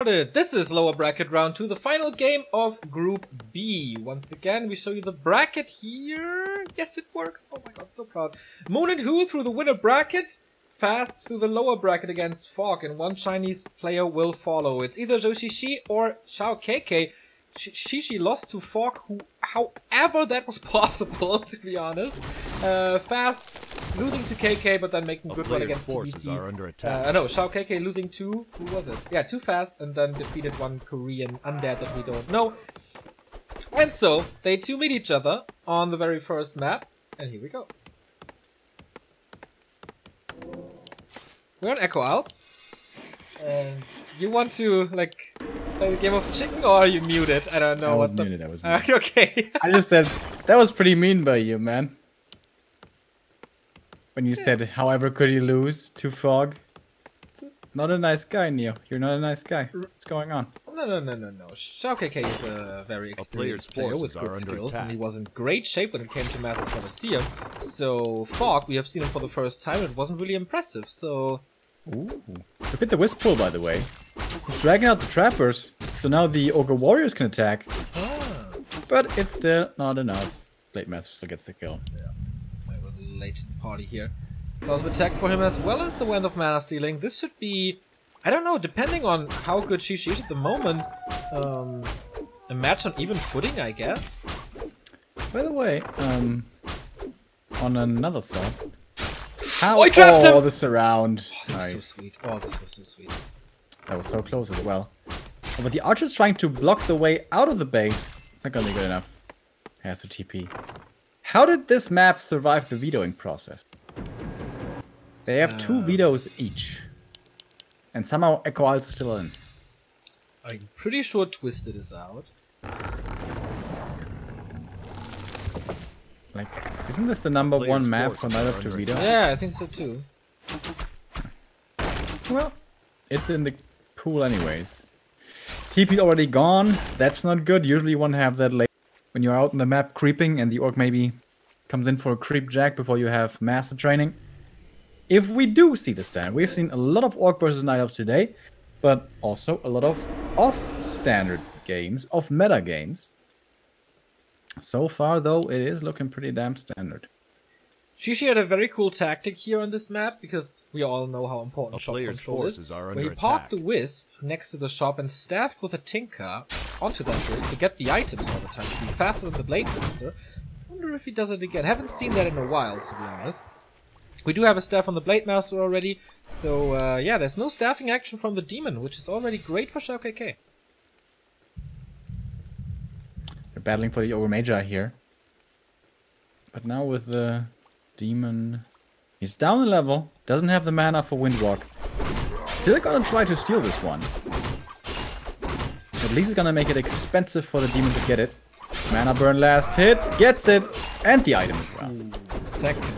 started. This is lower bracket round 2, the final game of Group B. Once again, we show you the bracket here. Yes, it works. Oh my god, so proud. Moon and Who through the winner bracket. Fast through the lower bracket against Fog, and one Chinese player will follow. It's either Shi or XiaoKK. Shi lost to Fog, who, however that was possible, to be honest. Fast losing to KK, but then making good one against TBC. No, XiaoKK losing to, who was it? Yeah, to Fast, and then defeated one Korean undead that we don't know. And so, they two meet each other on the very first map, and here we go. We're on Echo Isles, and you want to, like, play the game of chicken, or are you muted? I don't know. I was muted. Okay. I just said, that was pretty mean by you, man. When you said, however could you lose to Fog? Not a nice guy, Neo. You're not a nice guy. What's going on? No. XiaoKK is a very experienced player with good skills, and he was in great shape when it came to Master Colosseum. So, Fog, we have seen him for the first time, and it wasn't really impressive, so... Ooh. Look at the Wisp pool, by the way. He's dragging out the trappers, so now the Ogre Warriors can attack. Ah. But it's still not enough. Blade Master still gets the kill. Yeah, I was late to the party here. Lots of attack for him as well as the Wand of Mana Stealing. This should be, I don't know, depending on how good Shi is at the moment, a match on even footing, I guess. By the way, on another thought. Oh, he traps him! The surround. Oh, nice. So sweet. Oh, this was so sweet. That was so close as well. Oh, but the archer's trying to block the way out of the base. It's not gonna be good enough. Has to TP. How did this map survive the vetoing process? They have 2 vetoes each. And somehow Echo Isles is still in. I'm pretty sure Twisted is out. Like, isn't this the number 1 map for Night of to veto? Yeah, I think so too. Well, it's in the pool anyways. TP already gone. That's not good. Usually you want to have that late when you're out in the map creeping and the orc maybe comes in for a creep jack before you have master training. If we do see the stand, we've seen a lot of orc versus night elf today, but also a lot of off-standard games, off-meta games. So far, though, it is looking pretty damn standard. Shi had a very cool tactic here on this map, because we all know how important shop control is. Where he parked the Wisp next to the shop and staffed with a Tinker onto that Wisp to get the items all the time, to be faster than the Blade Master. I wonder if he does it again. Haven't seen that in a while, to be honest. We do have a staff on the Blade Master already, so yeah, there's no staffing action from the Demon, which is already great for XiaoKK. They're battling for the Ogre Magi here. But now with the Demon... He's down a level, doesn't have the mana for Windwalk. Still gonna try to steal this one. At least it's gonna make it expensive for the Demon to get it. Mana burn last hit, gets it, and the item as well. Ooh, second.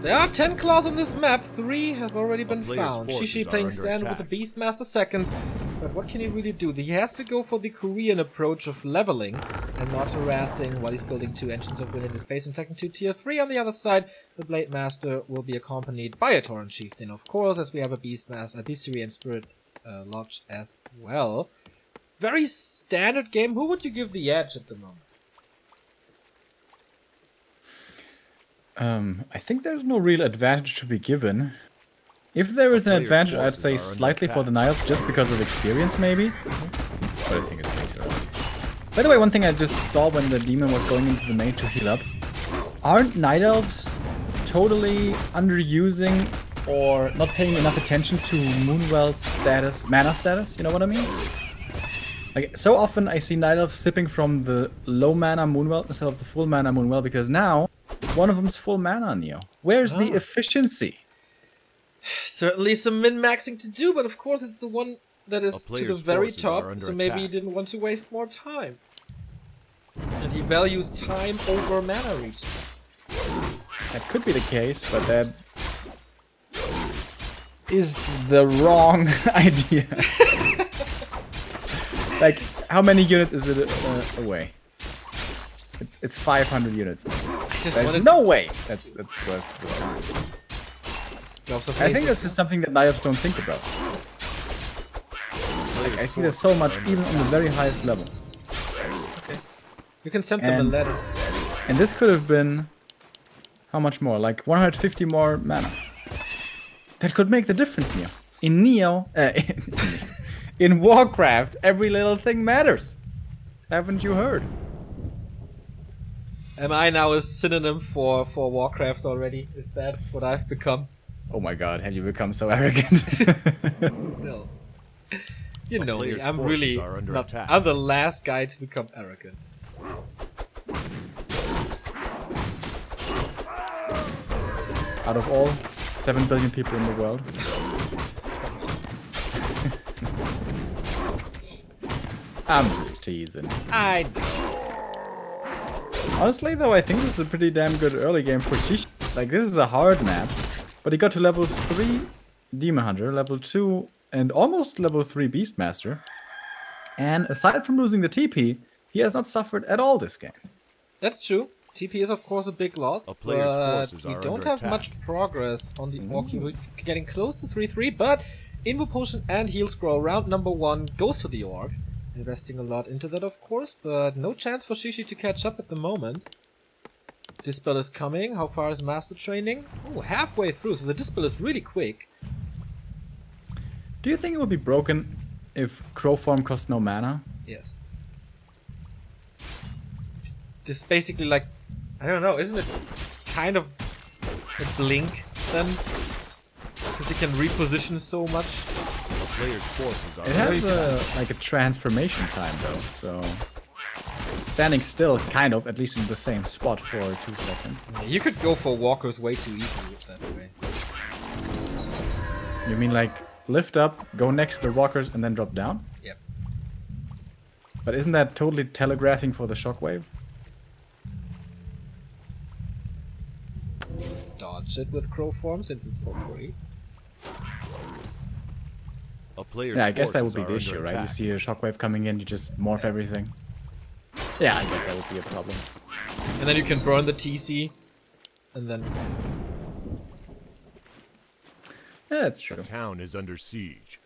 There are 10 claws on this map, 3 have already been found. Shi playing stand with the Beastmaster second, but what can he really do? He has to go for the Korean approach of leveling and not harassing while he's building 2 Engines of Wind in his base and taking 2 tier 3. On the other side, the Blade Master will be accompanied by a Torrent Chieftain, of course, as we have a Beastmaster, a Beastery and Spirit Lodge as well. Very standard game. Who would you give the edge at the moment? I think there's no real advantage to be given. If there is an advantage, I'd say slightly for the Night Elf, just because of experience, maybe. But I think it's way too early. By the way, one thing I just saw when the Demon was going into the main to heal up. Aren't Night Elves totally underusing or not paying enough attention to Moonwell's status, mana status? You know what I mean? Like, so often I see Night Elves sipping from the low mana Moonwell instead of the full mana Moonwell, because now one of them's full mana, Neo. Where's the efficiency? Certainly some min-maxing to do, but of course it's the one that is to the very top, so maybe he didn't want to waste more time. And he values time over mana reach. That could be the case, but that is the wrong idea. Like, how many units is it away? It's 500 units. There's no way that's worth the time. I think that's just something that Night Elves don't think about. Like, I see there's so much even on the very highest level. Okay. You can send them a letter. And this could have been... How much more? Like 150 more mana. That could make the difference, Neo. In in Warcraft, every little thing matters. Haven't you heard? Am I now a synonym for Warcraft already? Is that what I've become? Oh my god, have you become so arrogant? No. You know me, I'm really not... I'm the last guy to become arrogant. Out of all 7 billion people in the world. I'm just teasing. I know. Honestly though, I think this is a pretty damn good early game for Xi. Like, this is a hard map. But he got to level 3 Demon Hunter, level 2 and almost level 3 Beastmaster. And aside from losing the TP, he has not suffered at all this game. That's true. TP is of course a big loss, but we don't have much progress on the Orky. We're getting close to 3-3, but Invo Potion and Heal Scroll round number 1 goes to the Orc. Investing a lot into that of course, but no chance for Shishi to catch up at the moment. Dispel is coming. How far is Master Training? Oh, halfway through, so the Dispel is really quick. Do you think it would be broken if Crow Form cost no mana? Yes. This is basically like, I don't know, isn't it kind of a blink then? Because it can reposition so much. It has like a transformation time though, so standing still kind of, at least in the same spot for 2 seconds. Yeah, you could go for walkers way too easily with that way. You mean like lift up, go next to the walkers and then drop down? Yep. But isn't that totally telegraphing for the shockwave? Dodge it with Crow Form since it's for free. Yeah, I guess that would be the issue, right? You see a shockwave coming in, you just morph everything. Yeah, I guess that would be a problem. And then you can burn the TC, and then... Yeah, that's true. The town is under siege.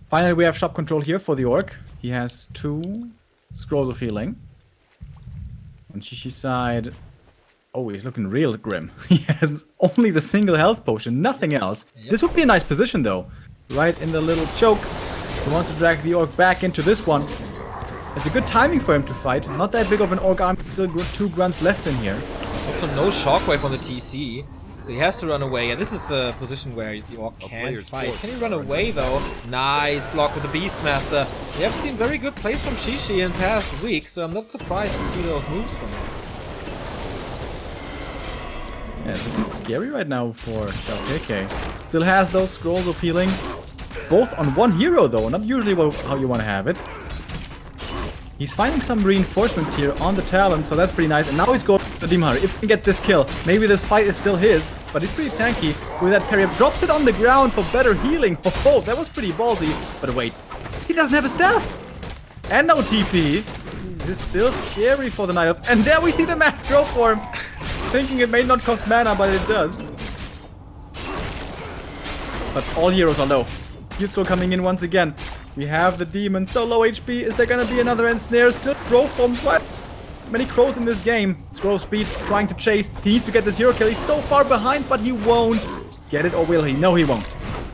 Finally, we have shop control here for the Orc. He has 2 scrolls of healing. On Shishi's side... Oh, he's looking real grim. He has only the single health potion, nothing else. Yep. This would be a nice position though. Right in the little choke. He wants to drag the Orc back into this one. It's a good timing for him to fight. Not that big of an Orc army, still 2 grunts left in here. Also no shockwave on the TC, so he has to run away. And this is a position where the Orc can fight. Can he run away though? Nice block with the Beastmaster. We have seen very good plays from Shishi in past weeks, so I'm not surprised to see those moves from him. Yeah, it's a bit scary right now for XiaoKK. Still has those scrolls of healing. Both on one hero though, not usually how you want to have it. He's finding some reinforcements here on the Talon, so that's pretty nice. And now he's going to the Demon Hunter. If he can get this kill, maybe this fight is still his. But he's pretty tanky with that parry up. Drops it on the ground for better healing. Oh, that was pretty ballsy. But wait, he doesn't have a staff. And no TP. This is still scary for the Night Elf. And there we see the max grow form. Thinking it may not cost mana, but it does. But all heroes are low. Yutsuko coming in once again. We have the demon, so low HP. Is there gonna be another ensnare? Still crow forms. What? Many crows in this game. Scroll speed, trying to chase. He needs to get this hero kill. He's so far behind, but he won't get it, or will he? No, he won't.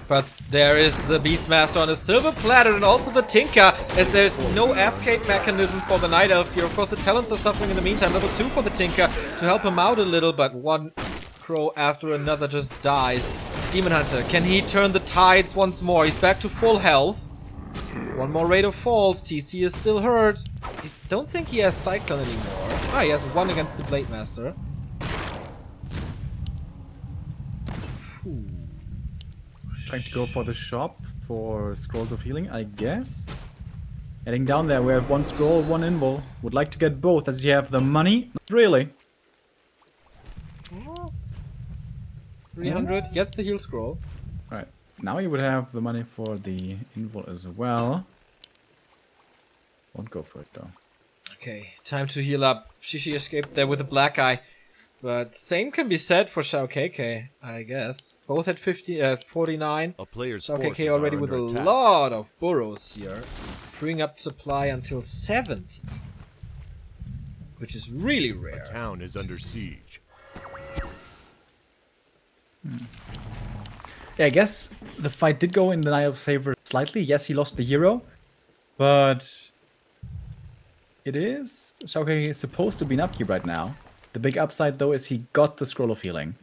But there is the Beastmaster on a silver platter and also the Tinker, as there's no escape mechanism for the Night Elf here. Of course, the Talons are suffering in the meantime. Level 2 for the Tinker to help him out a little, but one crow after another just dies. Demon Hunter, can he turn the tides once more? He's back to full health. One more Raid of Falls. TC is still hurt. I don't think he has Cyclone anymore. Ah, he has 1 against the Blade Master. Trying to go for the shop for scrolls of healing, I guess. Heading down there, we have 1 scroll, 1 invul. Would like to get both. Does he have the money? Not really. 300 gets the heal scroll. Right. Now he would have the money for the invul as well. Won't go for it though. Okay, time to heal up. Shishi escaped there with a black eye. But same can be said for XiaoKK, I guess. Both at 49. A player's XiaoKK already with a lot of burrows here. Freeing up supply until 70. Which is really rare. The town is under siege. Yeah, I guess the fight did go in the Nile's favor slightly. Yes, he lost the hero, but XiaoKK is supposed to be an upkeep right now. The big upside though is he got the Scroll of Healing.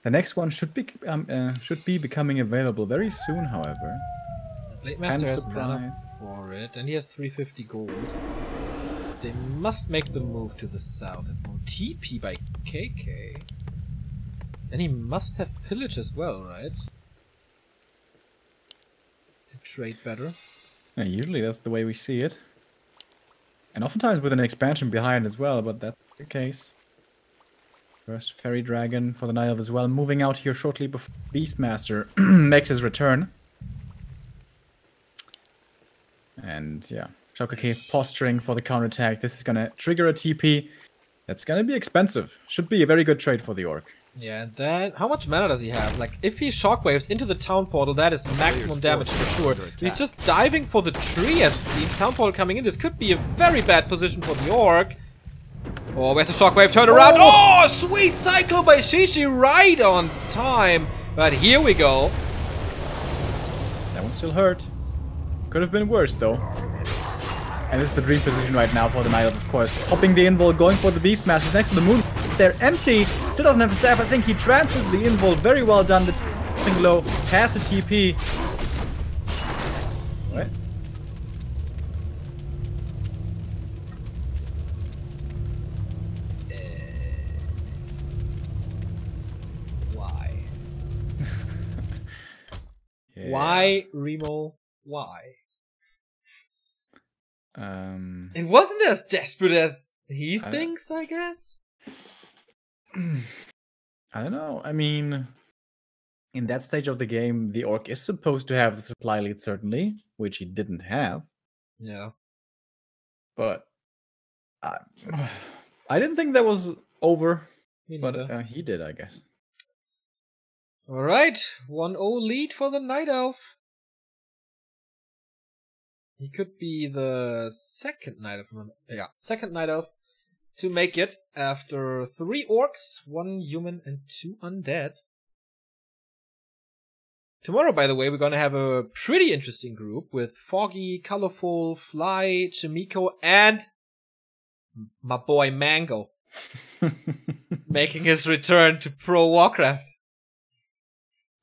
The next one should be becoming available very soon, however. Blade Master has mana for it, and he has 350 gold. They must make the move to the south. TP by KK. And he must have pillage as well, right? To trade better. Yeah, usually that's the way we see it. And oftentimes with an expansion behind as well, but that's the case. First Fairy Dragon for the Night Elf as well, moving out here shortly before Beastmaster makes his return. And yeah, XiaoKK posturing for the counterattack. This is gonna trigger a TP. That's gonna be expensive. Should be a very good trade for the Orc. Yeah, that. How much mana does he have? Like, if he shockwaves into the town portal, that is maximum damage for sure. He's just diving for the tree, as it seems. Town portal coming in. This could be a very bad position for the Orc. Oh, where's the shockwave? Turn around. Oh, sweet cycle by Shishi, right on time. But here we go. That one still hurt. Could have been worse though. And this is the dream position right now for the Night Elf, of course. Popping the invul, going for the Beastmaster next to the moon. They're empty. Still doesn't have a staff. I think he transfers the invul. Very well done. The thing low has the TP. What? Why? Yeah. Why, Remo? Why? It wasn't as desperate as he thinks, I guess. I don't know. I mean, in that stage of the game, the Orc is supposed to have the supply lead, certainly, which he didn't have. Yeah. But I didn't think that was over. But he did, I guess. Alright, 1-0 lead for the Night Elf. He could be the second Night Elf. Yeah, second Night Elf to make it after 3 orcs, 1 human, and 2 undead. Tomorrow, by the way, we're gonna have a pretty interesting group with Foggy, Colorful, Fly, Chimiko, and my boy Mango making his return to Pro Warcraft.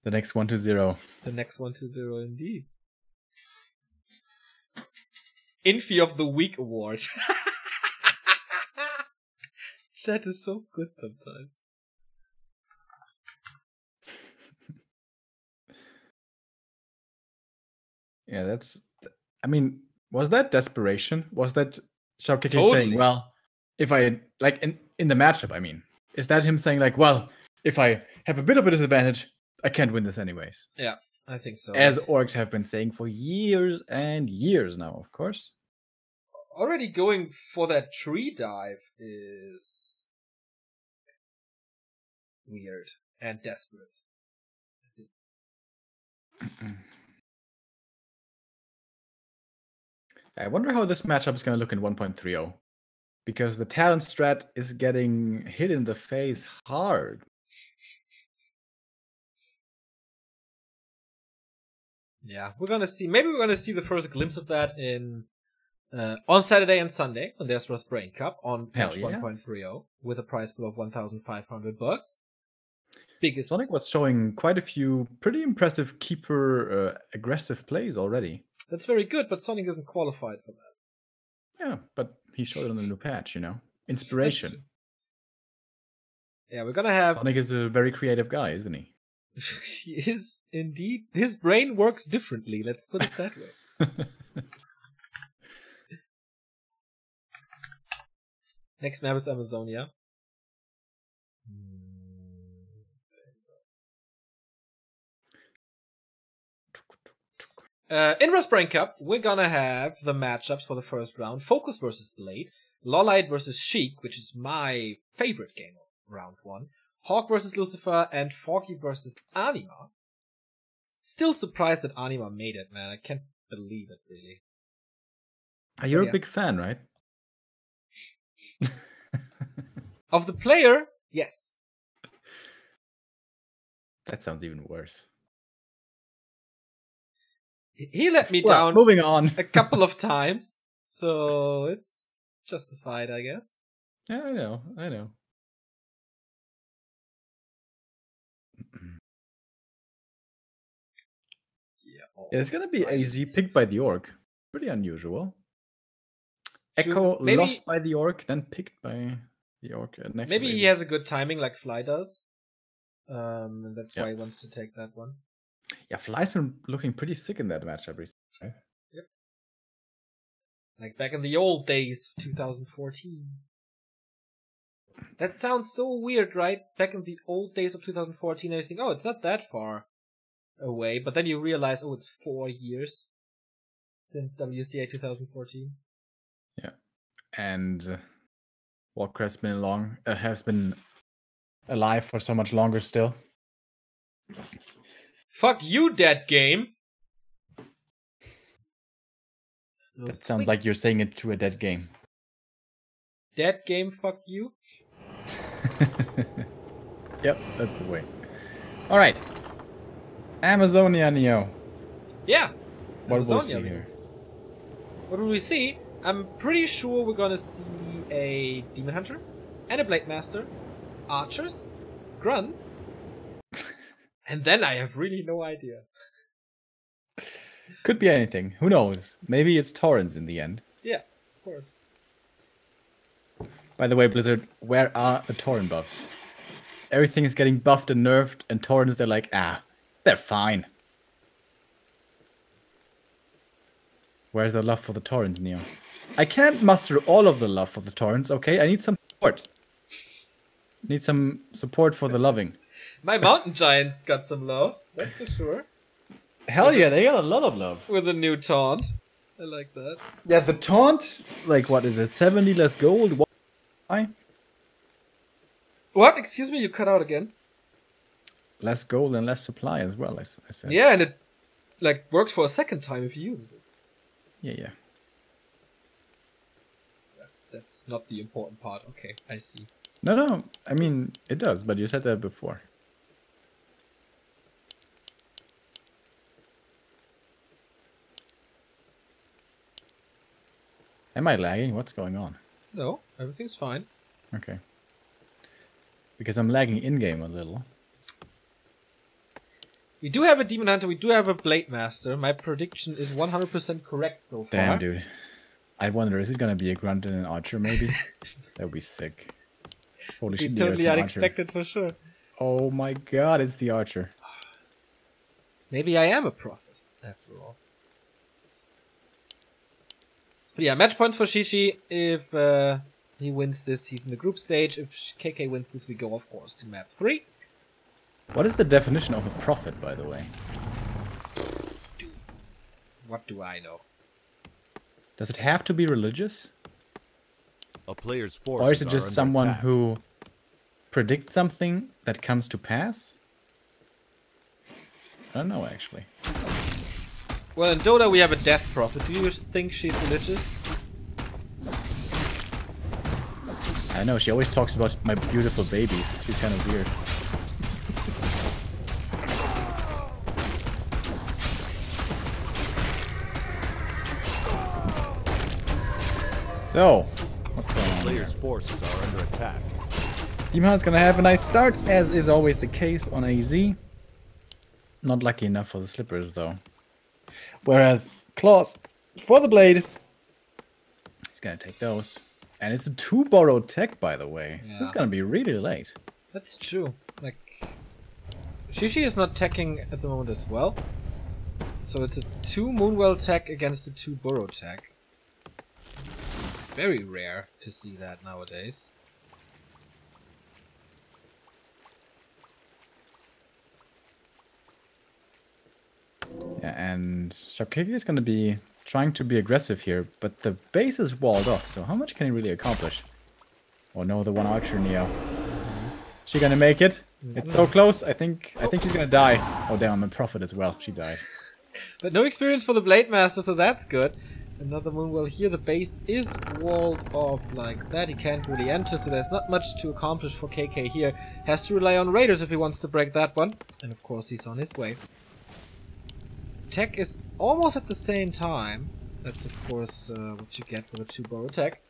The next 1-0. The next 1-0 indeed. Infy of the Week award. Chat is so good sometimes. Yeah, that's... I mean, was that desperation? Was that XiaoKK Totally. saying, well, if I... Like, in the matchup, I mean. Is that him saying, like, well, if I have a bit of a disadvantage, I can't win this anyways? Yeah, I think so. As orcs have been saying for years and years now, of course. Already going for that tree dive is weird and desperate. I wonder how this matchup is going to look in 1.30. Because the talent strat is getting hit in the face hard. Yeah, we're gonna see. Maybe we're gonna see the first glimpse of that in on Saturday and Sunday when there's Rust Brain Cup on patch 1.30 with a prize pool of $1,500. Biggest. Sonic was showing quite a few pretty impressive keeper aggressive plays already. That's very good, but Sonic isn't qualified for that. Yeah, but he showed it on the new patch, you know. Inspiration. Yeah, we're gonna have. Sonic is a very creative guy, isn't he? He is indeed. His brain works differently, let's put it that way. Next map is Amazonia. In Rust Brain Cup, we're gonna have the matchups for the first round. Focus versus Blade. Lollite versus Sheik, which is my favorite game round 1. Hawk versus Lucifer and Foggy versus Anima. Still surprised that Anima made it, man. I can't believe it, really. You're a big fan, right? Of the player, yes. That sounds even worse. He let me down moving on. a couple of times, so it's justified, I guess. Yeah, I know. Yeah, it's gonna be AZ picked by the orc. Pretty unusual. Echo lost by the orc, then picked by the orc. Maybe he has a good timing like Fly does. And that's why he wants to take that one. Yeah, Fly's been looking pretty sick in that matchup recently. Yep. Like back in the old days, 2014. That sounds so weird, right? Back in the old days of 2014, I think, oh, it's not that far away. But then you realize, oh, it's 4 years since WCA 2014. Yeah. And Warcraft's been has been alive for so much longer still. Fuck you, dead game. That sounds like you're saying it to a dead game. Dead game, fuck you? Yep, that's the way. Alright. Amazonia Neo. Yeah. What will we see here? What will we see? I'm pretty sure we're gonna see a Demon Hunter and a Blade Master, archers, grunts, and then I have really no idea. Could be anything. Who knows? Maybe it's Taurens in the end. Yeah, of course. By the way, Blizzard, where are the Tauren buffs? Everything is getting buffed and nerfed, and Taurens, they're like, they're fine. Where's the love for the Taurens, Neo? I can't muster all of the love for the Taurens, okay? I need some support. Need some support for the loving. My mountain giants got some love, that's for sure. Hell yeah, they got a lot of love. With a new taunt. I like that. Yeah, the taunt, like, what is it? 70 less gold? Why? What? Excuse me, you cut out again. Less gold and less supply as well, I said. Yeah, and it, like, works for a second time if you use it. Yeah. That's not the important part. Okay, I see. No, I mean, it does, but you said that before. Am I lagging? What's going on? No, everything's fine. Okay. Because I'm lagging in-game a little. We do have a Demon Hunter, we do have a Blade Master. My prediction is 100% correct so far. Damn, dude. I wonder, is it gonna be a Grunt and an Archer, maybe? That would be sick. Holy shit, totally unexpected for sure. Oh my god, it's the Archer. Maybe I am a prophet, after all. But yeah, match points for Shishi. If he wins this, he's in the group stage. If KK wins this, we go, of course, to map 3. What is the definition of a prophet, by the way? What do I know? Does it have to be religious? A player's forces or is it just someone attack. who predicts something that comes to pass? I don't know, actually. Well, in Dota we have a death prophet. Do you think she's religious? I know, she always talks about my beautiful babies. She's kind of weird. So, what's going on? Player's forces are under attack. Demon Hunt's gonna have a nice start, as is always the case on AZ. Not lucky enough for the slippers, though. Whereas Claws for the blade, he's gonna take those. And it's a 2 borrowed tech, by the way. Yeah. It's gonna be really late. That's true. Like, Shishi is not teching at the moment as well. So it's a 2 Moonwell tech against a 2 Burrow tech. Very rare to see that nowadays. Yeah, and XiaoKK is going to be trying to be aggressive here, but the base is walled off, so how much can he really accomplish? Oh no, the one Archer Neo. She gonna make it? It's so close. I think she's gonna die. Oh damn, I'm a prophet as well. She died. But no experience for the Blade Master, so that's good. Another Moonwell here. The base is walled off like that. He can't really enter, so there's not much to accomplish for KK here. Has to rely on Raiders if he wants to break that one. And of course he's on his way. Tech is almost at the same time. That's of course what you get with a 2-burrow tech.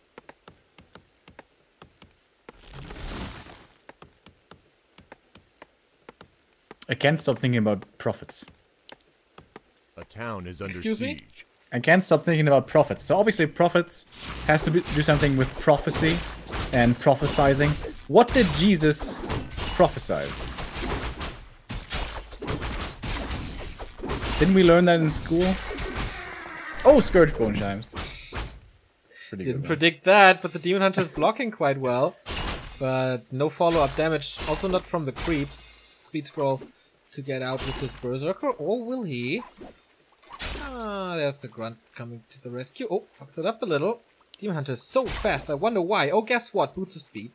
I can't stop thinking about prophets. A town is under Excuse me? siege. I can't stop thinking about prophets. So obviously prophets has to do something with prophecy and prophesizing. What did Jesus prophesize? Didn't we learn that in school? Oh, Scourge Bone Chimes. Didn't predict that, but the Demon Hunter's blocking quite well. But no follow-up damage, also not from the creeps. Speed scroll to get out with his Berserker, or will he? Ah, there's the Grunt coming to the rescue. Oh, fucks it up a little. Demon Hunter is so fast, I wonder why. Oh, guess what? Boots of Speed.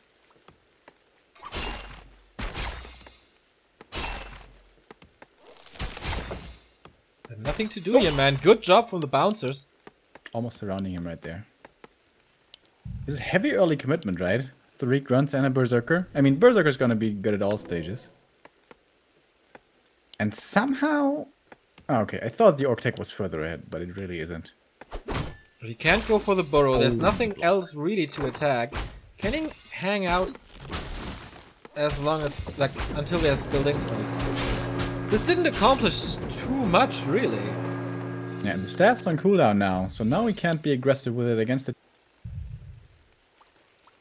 Had nothing to do here, man. Good job from the bouncers. Almost surrounding him right there. This is heavy early commitment, right? 3 Grunts and a Berserker. I mean, Berserker's gonna be good at all stages. And somehow... Oh, okay, I thought the Orc Tech was further ahead, but it really isn't. But he can't go for the burrow. There's nothing else really to attack. Can he hang out as long as, like, until there's buildings? This didn't accomplish too much, really. Yeah, and the staff's on cooldown now, so now we can't be aggressive with it against it.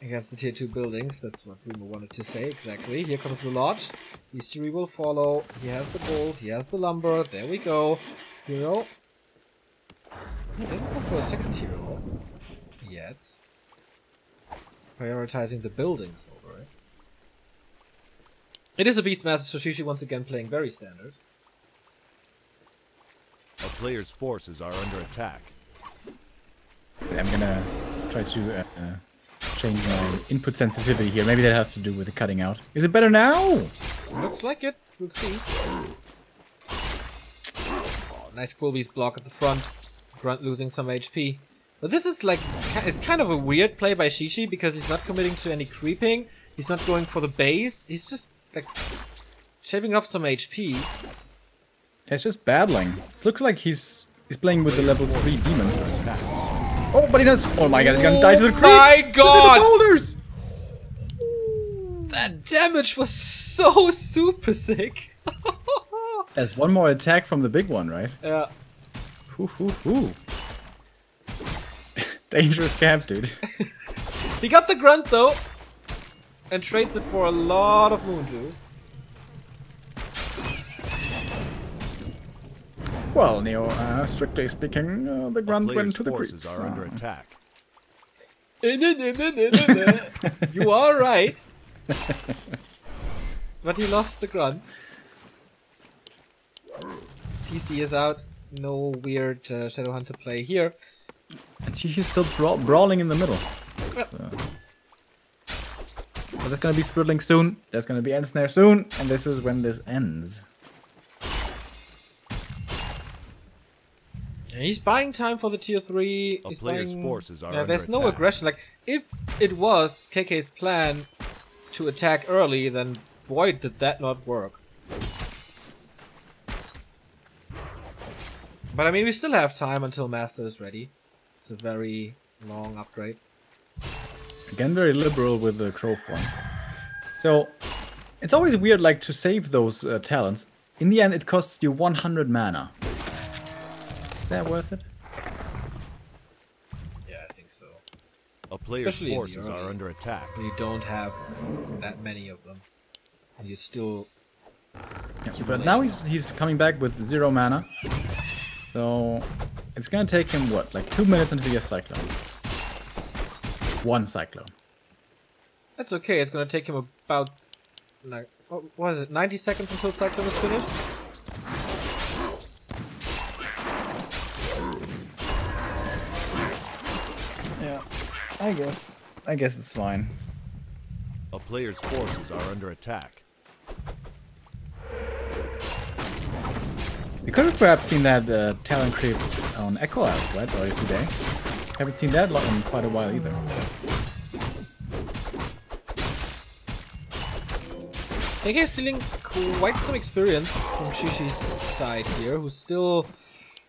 Against the tier 2 buildings, that's what Remo wanted to say, exactly. Here comes the lodge. History will follow. He has the gold, he has the lumber. There we go. Hero. He didn't go for a second hero yet. Prioritizing the buildings over it. It is a Beastmaster, so Shishi once again playing very standard. A player's forces are under attack. I'm gonna try to change my input sensitivity here. Maybe that has to do with the cutting out. Is it better now? Looks like it. We'll see. Oh, nice Quilby's block at the front. Grunt losing some HP. But this is like, it's kind of a weird play by Shishi because he's not committing to any creeping. He's not going for the base. He's just like shaving off some HP. It's just battling. It looks like he's playing with the level 3 demon. Oh, but he does. Oh my god, he's gonna die to the creep. My god! The boulders! That damage was so super sick. There's one more attack from the big one, right? Yeah. Hoo. Dangerous camp, dude. He got the grunt though, and trades it for a lot of moon juice. Well, Neo, strictly speaking, the grunt went to the forces creeps. are under attack. You are right. But he lost the grunt. TC is out. No weird Shadowhunter play here. And she's still brawling in the middle. So. But there's gonna be Sprudling soon. There's gonna be Ensnare soon. And this is when this ends. And he's buying time for the tier 3. A He's player's buying... forces are yeah, under there's no attack. aggression. Like, if it was KK's plan to attack early, then boy, did that not work. But I mean, we still have time until Master is ready. It's a very long upgrade. Again, very liberal with the crow form. So, it's always weird, like, to save those talents. In the end, it costs you 100 mana. Is that worth it? Yeah, I think so. A player's Especially in the forces are early. under attack. You don't have that many of them. And you still... Yeah, but now he's coming back with 0 mana. So, it's gonna take him, what, like 2 minutes until he gets Cyclone? 1 Cyclone. That's okay, it's gonna take him about... like, what was it, 90 seconds until Cyclone is finished? Yeah, I guess it's fine. A A player's forces are under attack. We could have perhaps seen that talent creep on Echo Elf, right, earlier today. Haven't seen that in quite a while either. KK is stealing quite some experience from Shishi's side here, who's still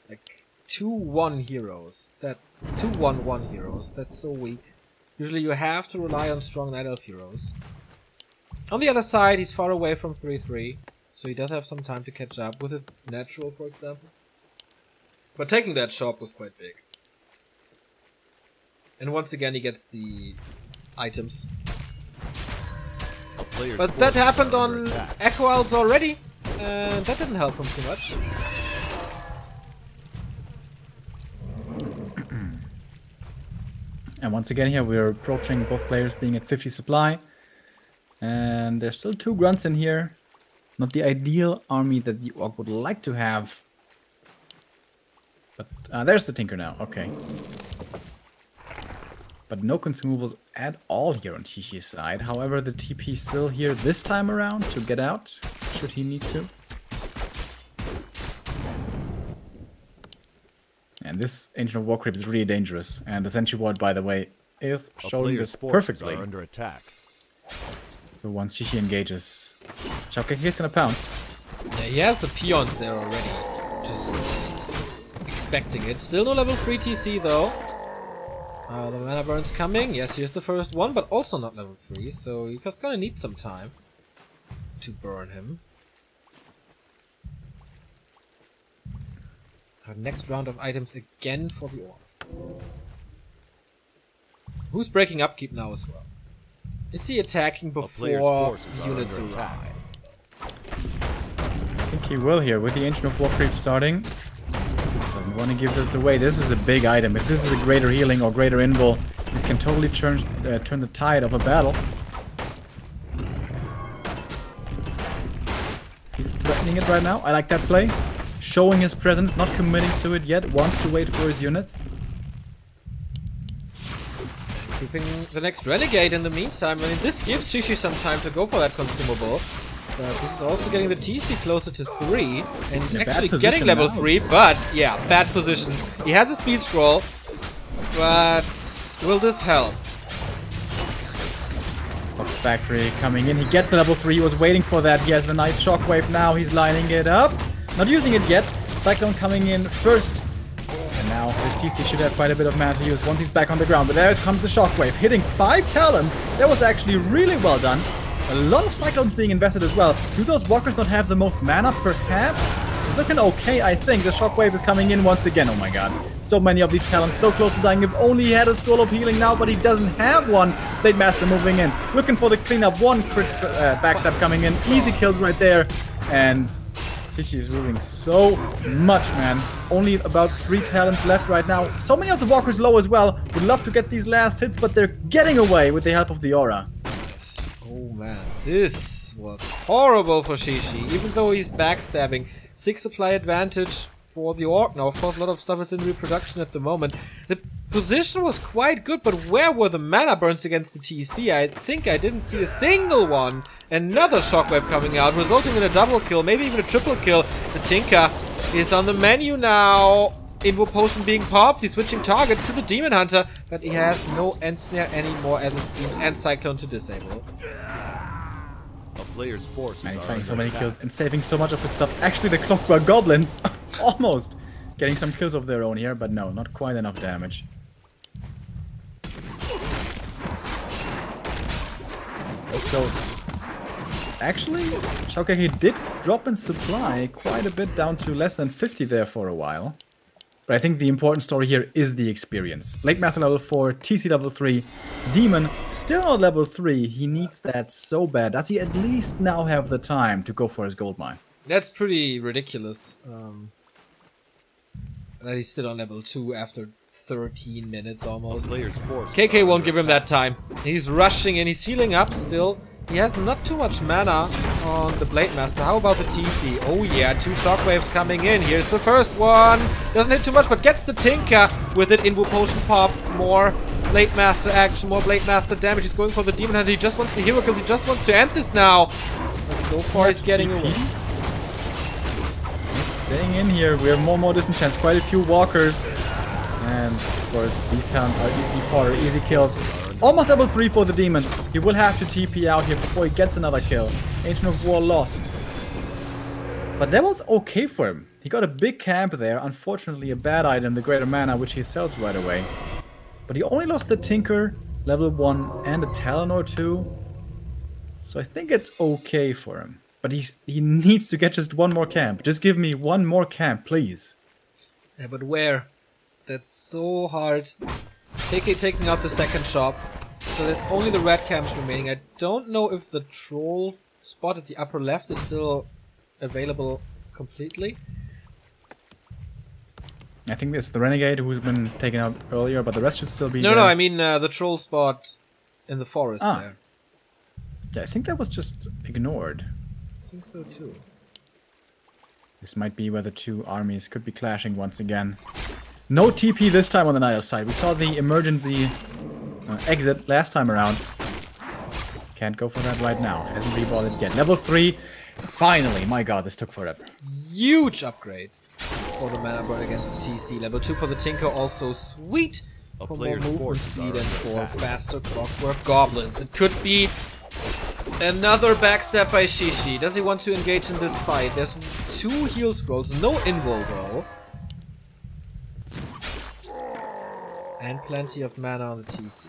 like 2-1 heroes. That's 2-1-1 heroes. That's so weak. Usually you have to rely on strong Night Elf heroes. On the other side, he's far away from 3-3, so he does have some time to catch up with a natural, for example. But taking that shop was quite big. And once again he gets the items. But that happened on Echo Elves already, and that didn't help him too much. And once again here we're approaching both players being at 50 supply. And there's still 2 grunts in here. Not the ideal army that the Orc would like to have. But there's the Tinker now, okay. But no consumables at all here on Shishi's side. However, the TP still here this time around to get out, should he need to. And this Ancient of Warcraft is really dangerous. And the Sentry Ward, by the way, is showing this perfectly. Are under attack. So once Shishi engages, XiaoKK is gonna pounce. Yeah, he has the peons there already. Just expecting it. Still no level 3 TC though. The mana burn's coming. Yes, here's the first one, but also not level 3, so he's gonna need some time to burn him. Our next round of items again for the Orc. Who's breaking upkeep now as well? Is he attacking before units arrive? I think he will here with the Ancient of Warcraft starting. Doesn't want to give this away. This is a big item. If this is a greater healing or greater invul, this can totally turn the tide of a battle. He's threatening it right now. I like that play. Showing his presence, not committing to it yet. Wants to wait for his units. Keeping the next Renegade in the meantime. I mean, this gives Shishi some time to go for that consumable. But this is also getting the TC closer to 3. And he's actually getting level 3, but yeah, bad position. He has a speed scroll, but will this help? Factory coming in. He gets the level 3. He was waiting for that. He has the nice shockwave now. He's lining it up. Not using it yet. Cyclone coming in first. And now his TC should have quite a bit of mana to use once he's back on the ground. But there comes the shockwave, hitting 5 talents. That was actually really well done. A lot of Cyclones being invested as well. Do those walkers not have the most mana? Perhaps? It's looking okay, I think. The shockwave is coming in once again. Oh my god. So many of these talents so close to dying. If only he had a scroll of healing now, but he doesn't have one. Blade Master moving in. Looking for the cleanup. One crit backstab coming in. Easy kills right there. And Shishi is losing so much, man. Only about 3 talents left right now. So many of the walkers low as well. Would love to get these last hits, but they're getting away with the help of the aura. Oh man, this was horrible for Shishi. Even though he's backstabbing, 6 supply advantage for the Orc. Now, of course, a lot of stuff is in reproduction at the moment. The position was quite good, but where were the mana burns against the TC? I think I didn't see a single one. Another shockwave coming out, resulting in a double kill, maybe even a triple kill. The Tinker is on the menu now. Invo Potion being popped. He's switching targets to the Demon Hunter, but he has no End Snare anymore, as it seems, and Cyclone to disable. A player's forces and he's finding so many kills and saving so much of his stuff. Actually, the Clockwork Goblins almost getting some kills of their own here, but no, not quite enough damage. This goes. Actually, XiaoKK did drop in supply quite a bit, down to less than 50 there for a while. But I think the important story here is the experience. Blade Master level 4, TC level 3, Demon still not level 3. He needs that so bad. Does he at least now have the time to go for his gold mine? That's pretty ridiculous. That he's still on level 2 after 13 minutes almost. KK won't give him that time. He's rushing in. He's healing up still. He has not too much mana on the Blade Master. How about the TC? Oh yeah, 2 shockwaves coming in. Here's the first one. Doesn't hit too much, but gets the Tinker with it. Invo Potion pop more. Blade Master action, more Blade Master damage. He's going for the Demon Hunter. He just wants the hero kills. He just wants to end this now. But so far he's getting away. He's staying in here. We have more disenchants. Quite a few walkers. And of course these talents are easy fodder, easy kills. Almost level 3 for the demon. He will have to TP out here before he gets another kill. Ancient of War lost. But that was okay for him. He got a big camp there. Unfortunately a bad item, the Greater Mana, which he sells right away. But he only lost the Tinker, level 1, and a Talon or 2. So I think it's okay for him. But he needs to get just one more camp. Just give me one more camp, please. Yeah, but where? That's so hard. KK taking out the second shop. So there's only the red camps remaining. I don't know if the troll spot at the upper left is still available completely. I think it's the Renegade who's been taken out earlier, but the rest should still be there. No, I mean the troll spot in the forest there. Yeah, I think that was just ignored. I think so too. This might be where the two armies could be clashing once again. No TP this time on the Nile side. We saw the emergency exit last time around. Can't go for that right now. Hasn't reballed it yet. Level 3. Finally. My god, this took forever. Huge upgrade for the Mana Burn against the TC. Level 2 for the Tinker, also sweet. For more movement speed and for faster clockwork goblins. It could be another backstab by Shishi. Does he want to engage in this fight? There's 2 heal scrolls, no invul though. And plenty of mana on the TC.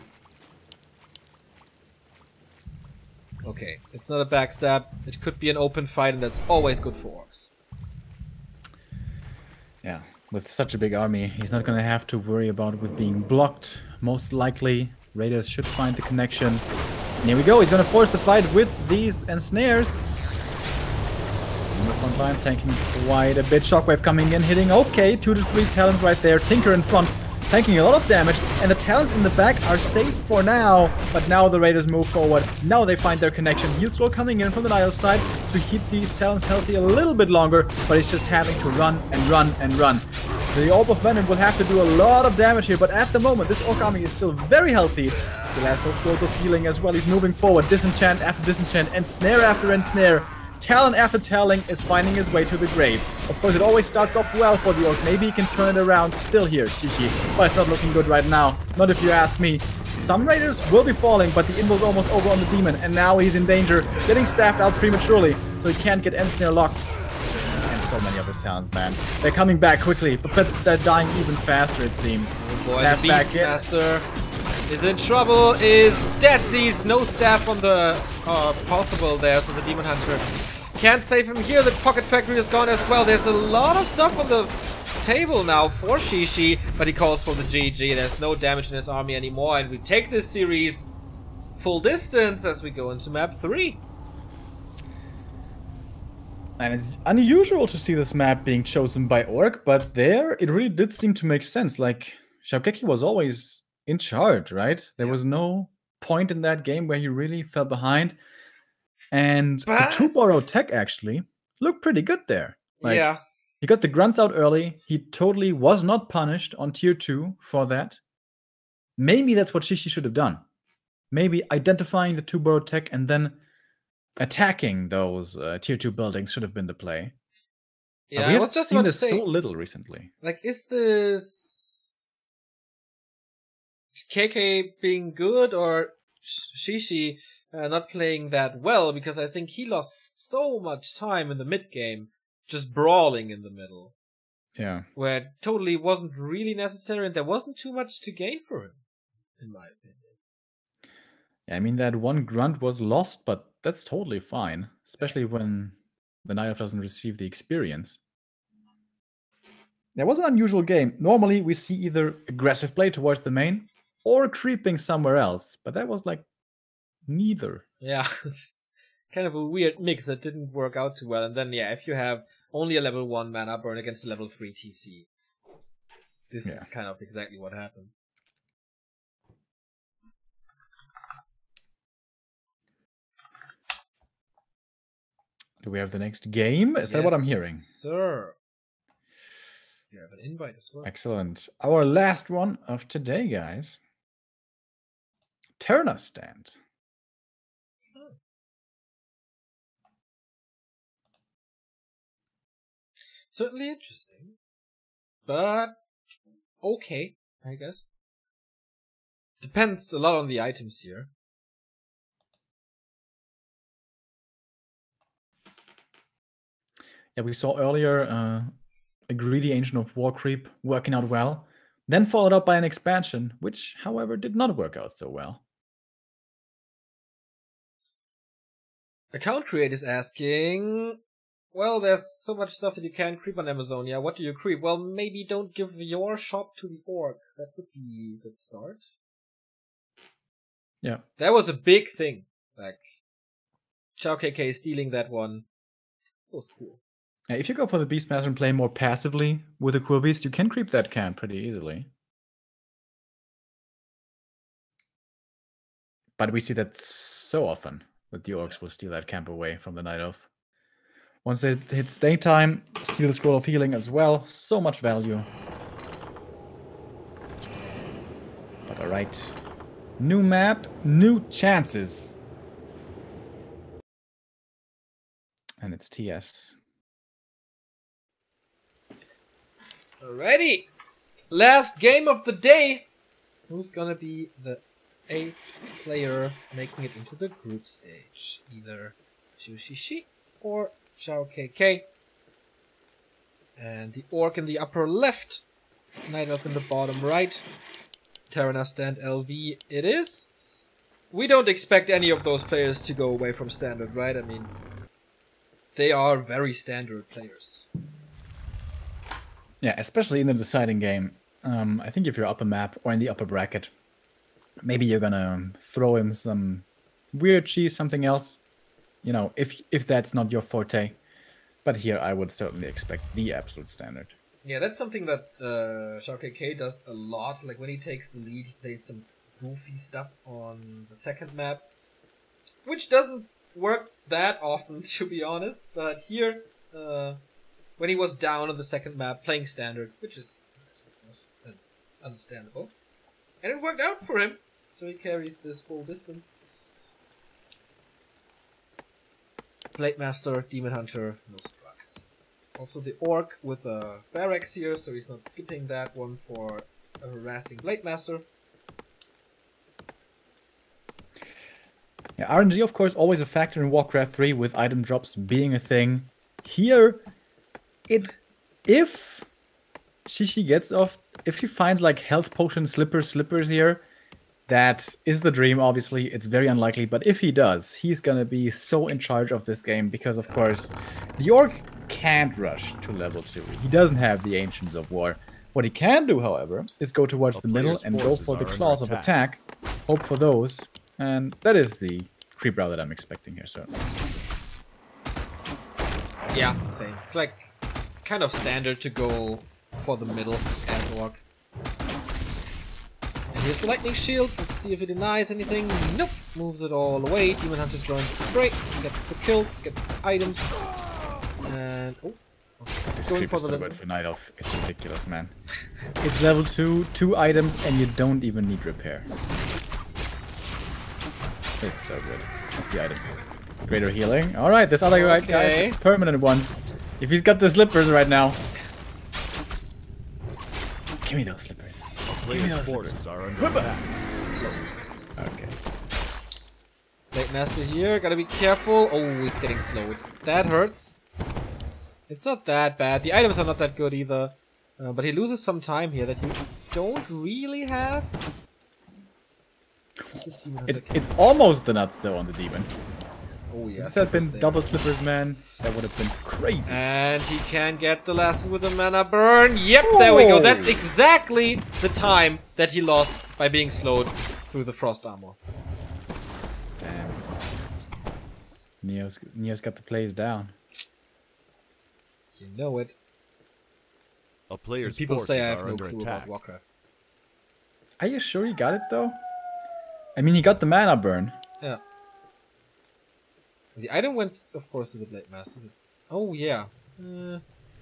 Okay, it's not a backstab. It could be an open fight, and that's always good for orcs. Yeah, with such a big army, he's not going to have to worry about with being blocked. Most likely, Raiders should find the connection. And here we go. He's going to force the fight with these ensnares. In the front line, tanking quite a bit. Shockwave coming in, hitting okay. 2 to 3 talents right there. Tinker in front, tanking a lot of damage, and the talents in the back are safe for now. But now the Raiders move forward. Now they find their connection. Heal scroll coming in from the Nile side to keep these talents healthy a little bit longer, but he's just having to run and run and run. The Orb of Venom will have to do a lot of damage here, but at the moment this Orc army is still very healthy. So that's those scrolls of healing as well. He's moving forward, disenchant after disenchant, and snare after ensnare. Talon after Talon is finding his way to the grave. Of course, it always starts off well for the Orc. Maybe he can turn it around still here, Shishi. But it's not looking good right now. Not if you ask me. Some Raiders will be falling, but the invul's almost over on the Demon. And now he's in danger, getting staffed out prematurely. So he can't get Ensnare locked. And so many other Talons, man. They're coming back quickly, but they're dying even faster, it seems. Oh boy, the Beastmaster is in trouble, is deadsies. No staff on the possible there, so the Demon Hunter can't save him here. The Pocket Factory is gone as well. There's a lot of stuff on the table now for Shishi, but he calls for the GG. There's no damage in his army anymore, and we take this series full distance as we go into map 3. And it's unusual to see this map being chosen by Orc, but there it really did seem to make sense. Like, XiaoKK was always in charge, right? There was no point in that game where he really fell behind. And the 2 borrowed tech actually looked pretty good there. Like, yeah. He got the grunts out early. He totally was not punished on tier 2 for that. Maybe that's what Shishi should have done. Maybe identifying the 2 borrowed tech and then attacking those tier 2 buildings should have been the play. Yeah, we I was just seen about this to say, so little recently. like, is this KK being good or Shishi not playing that well? Because I think he lost so much time in the mid game just brawling in the middle. Yeah. Where it totally wasn't really necessary and there wasn't too much to gain for him, in my opinion. Yeah, I mean, that 1 grunt was lost, but that's totally fine. Especially when the Nile doesn't receive the experience. It was an unusual game. Normally, we see either aggressive play towards the main or creeping somewhere else. But that was like neither. Yeah, it's kind of a weird mix that didn't work out too well. And then, yeah, if you have only a level 1 mana burn against a level 3 TC, this is kind of exactly what happened. Do we have the next game? Is that what I'm hearing? Sir. You have an invite as well. Excellent. Our last one of today, guys. Turner stand. Certainly interesting. But okay, I guess. Depends a lot on the items here. Yeah, we saw earlier a greedy Ancient of War creep working out well, then followed up by an expansion, which, however, did not work out so well. Account Create is asking, well, there's so much stuff that you can't creep on Amazonia. What do you creep? Well, maybe don't give your shop to the orc. That would be a good start. Yeah. That was a big thing. Like, XiaoKK stealing that one. That was cool. Yeah, if you go for the Beastmaster and play more passively with a cool beast, you can creep that camp pretty easily. But we see that so often that the orcs will steal that camp away from the Night Elf. Once it hits daytime, steal the Scroll of Healing as well. So much value. But alright. New map, new chances. And it's TS. Alrighty. Last game of the day. Who's gonna be the 8th player making it into the group stage? Either Shushishi or XiaoKK. And the orc in the upper left. Night Elf in the bottom right. Terrana stand LV it is. We don't expect any of those players to go away from standard, right? I mean, they are very standard players. Yeah, especially in the deciding game. I think if you're up a map or in the upper bracket, maybe you're gonna throw him some weird cheese, something else. You know, if that's not your forte. But here I would certainly expect the absolute standard. Yeah, that's something that XiaoKK does a lot. Like when he takes the lead, he plays some goofy stuff on the second map, which doesn't work that often, to be honest. But here, when he was down on the second map, playing standard, which is understandable, and it worked out for him, so he carries this full distance. Blade Master, Demon Hunter, no surprise. Also the Orc with a Barracks here, so he's not skipping that one for a harassing Blade Master. Yeah, RNG, of course, always a factor in Warcraft 3 with item drops being a thing. Here, if Shishi gets off, if he finds like health potion slippers here, that is the dream, obviously. It's very unlikely, but if he does, he's gonna be so in charge of this game because, of course, the Orc can't rush to level 2. He doesn't have the Ancients of War. What he can do, however, is go towards the middle and go for the claws of attack, hope for those, and that is the creep route that I'm expecting here, certainly. Yeah, same. It's like kind of standard to go for the middle as Orc. And here's the lightning shield. Let's see if it denies anything. Nope. Moves it all away. Demon Hunter joins the fray. Gets the kills. Gets the items. And this creep is so good for Night Elf. It's ridiculous, man. It's level 2, 2 items, and you don't even need repair. It's so good. The items. Greater healing. Alright, this other guy has permanent ones. If he's got the slippers right now. Give me those slippers. Give me those slippers. Are under attack. Okay. Blade Master here. Gotta be careful. Oh, he's getting slowed. That hurts. It's not that bad. The items are not that good either. But he loses some time here that you don't really have. It's almost the nuts though on the demon. Oh yeah. If this had been double slippers, man, that would have been crazy. And he can get the last with a mana burn. Yep, there we go. That's exactly the time that he lost by being slowed through the frost armor. Damn. Neo's got the plays down. You know it. A player's People forces say I have are no under clue attack. about Warcraft. Are you sure he got it though? I mean, he got the mana burn. Yeah. The item went, of course, to the Blade Master. Oh yeah.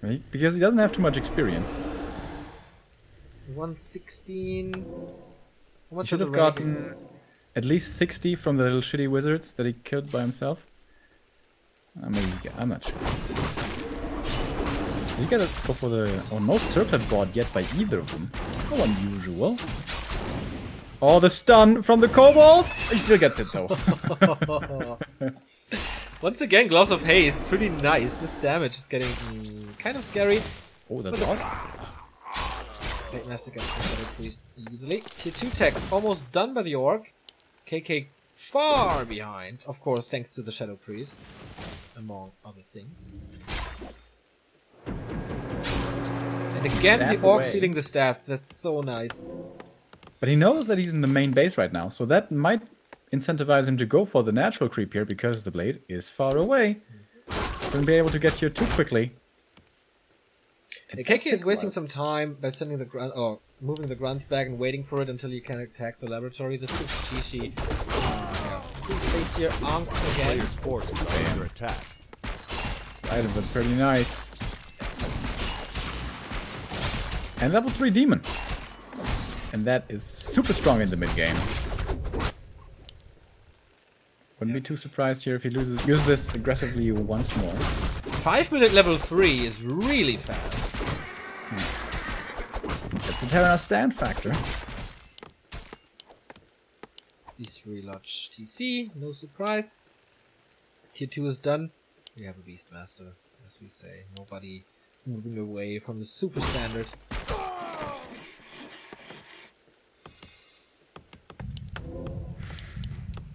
Right? Because he doesn't have too much experience. 116. How much Should have gotten at least 60 from the little shitty wizards that he killed by himself. Maybe I'm not sure. Did you gotta go for the... Oh, no circlet board yet by either of them. How unusual. Oh, the stun from the kobold! He still gets it though. Once again, Gloves of Haste. Pretty nice. This damage is getting kind of scary. Oh, the dog. Blade Master gets the Shadow Priest easily. Tier 2 techs almost done by the Orc. KK far behind. Of course, thanks to the Shadow Priest. Among other things. And again, the Orc stealing the staff. That's so nice. But he knows that he's in the main base right now, so that might incentivize him to go for the natural creep here because the blade is far away. Shouldn't be able to get here too quickly. KK is wasting some time by sending the grunt or moving the grunts back and waiting for it until you can attack the laboratory. This is Shishi. Face here, Ankh again. Player's force is under attack. The items are pretty nice. And level 3 demon. And that is super strong in the mid game. Wouldn't be too surprised here if he uses this aggressively once more. 5-minute level 3 is really fast. It's the Terra stand factor. Beast Relodge TC, no surprise. Tier 2 is done. We have a Beastmaster, as we say. Nobody moving away from the super standard.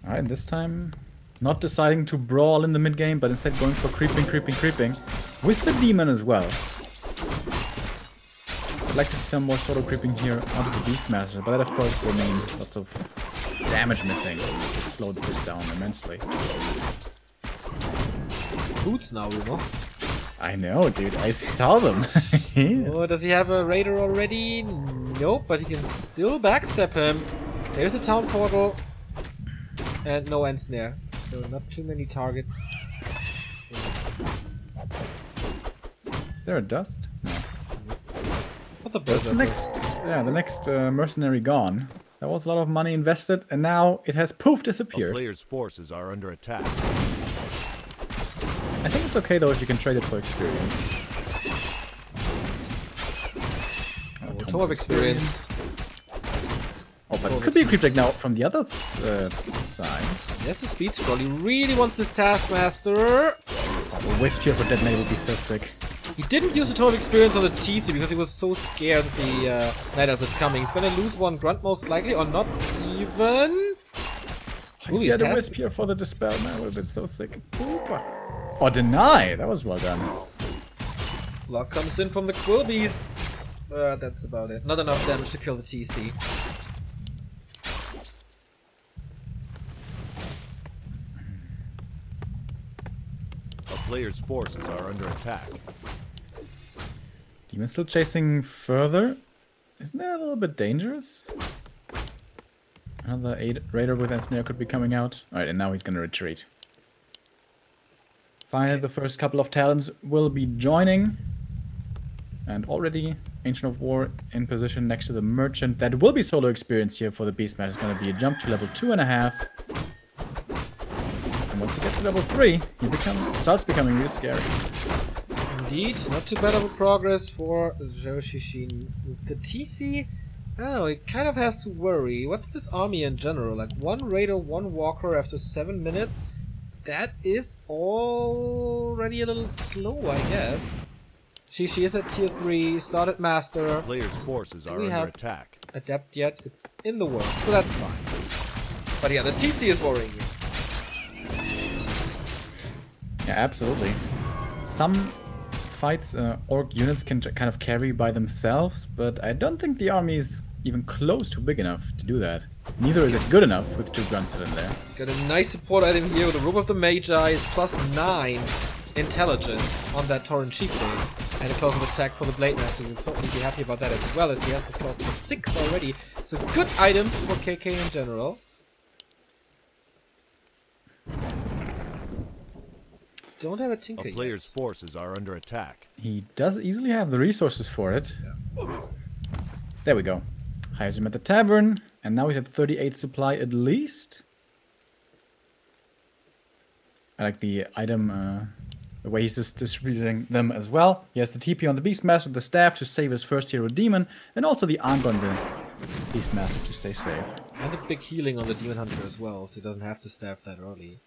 Alright, this time not deciding to brawl in the mid game, but instead going for creeping. With the demon as well. I'd like to see some more solo creeping here onto the Beastmaster, but that of course will mean lots of damage missing. It slowed this down immensely. Boots now, Remo. I know, dude. I saw them. Oh, does he have a raider already? Nope, but he can still backstab him. There's a town portal. And no end snare. So not too many targets. Is there a dust? No. What the The next mercenary gone. There was a lot of money invested, and now it has poof disappeared. A player's forces are under attack. I think it's okay though if you can trade it for experience. Tome of experience. Oh, but it could be a creep deck now from the other side. Yes, a speed scroll. He really wants this Taskmaster. Oh, the Wisp here for Detonate would be so sick. He didn't use the Tome of experience on the TC because he was so scared that the Night Elf was coming. He's gonna lose one grunt most likely, or not even. Ooh, he had a Wisp here for the Dispel, man. That would have been so sick. Ooh. Oh, deny! That was well done. Block comes in from the Quilbies. That's about it. Not enough damage to kill the TC. A player's forces are under attack. Demon still chasing further. Isn't that a little bit dangerous? Another Raider with Ensnare could be coming out. Alright, and now he's gonna retreat. Finally, the first couple of talents will be joining. And already, Ancient of War in position next to the Merchant. That will be solo experience here for the Beastmaster. It's going to be a jump to level 2.5. And once he gets to level 3, he starts becoming real scary. Indeed, not too bad of a progress for Zhou with the TC. I don't know, he kind of has to worry. What's this army in general? Like 1 Raider, 1 Walker after 7 minutes? That is already a little slow, I guess. She is at tier 3, started master. Player's forces are under attack. Adept yet, it's in the world, so that's fine. But yeah, the TC is worrying me. Yeah, absolutely. Some fights, orc units can kind of carry by themselves, but I don't think the army is even close to big enough to do that. Neither is it good enough with 2 grunts still in there. Got a nice support item here with the Robe of the Magi is +9 intelligence on that Tauren Chief Blade. And a close of attack for the Blade Master. We'll certainly be happy about that as well, as he has the close to 6 already. So good items for KK in general. Don't have a Tinker yet. A player's forces are under attack. He does easily have the resources for it. Yeah. There we go. Hires him at the tavern, And now he's at 38 supply at least. I like the item, the way he's just distributing them as well. He has the TP on the Beastmaster, the staff to save his first hero demon, and also the Ankh on the Beastmaster to stay safe. And a big healing on the Demon Hunter as well, so he doesn't have to staff that early.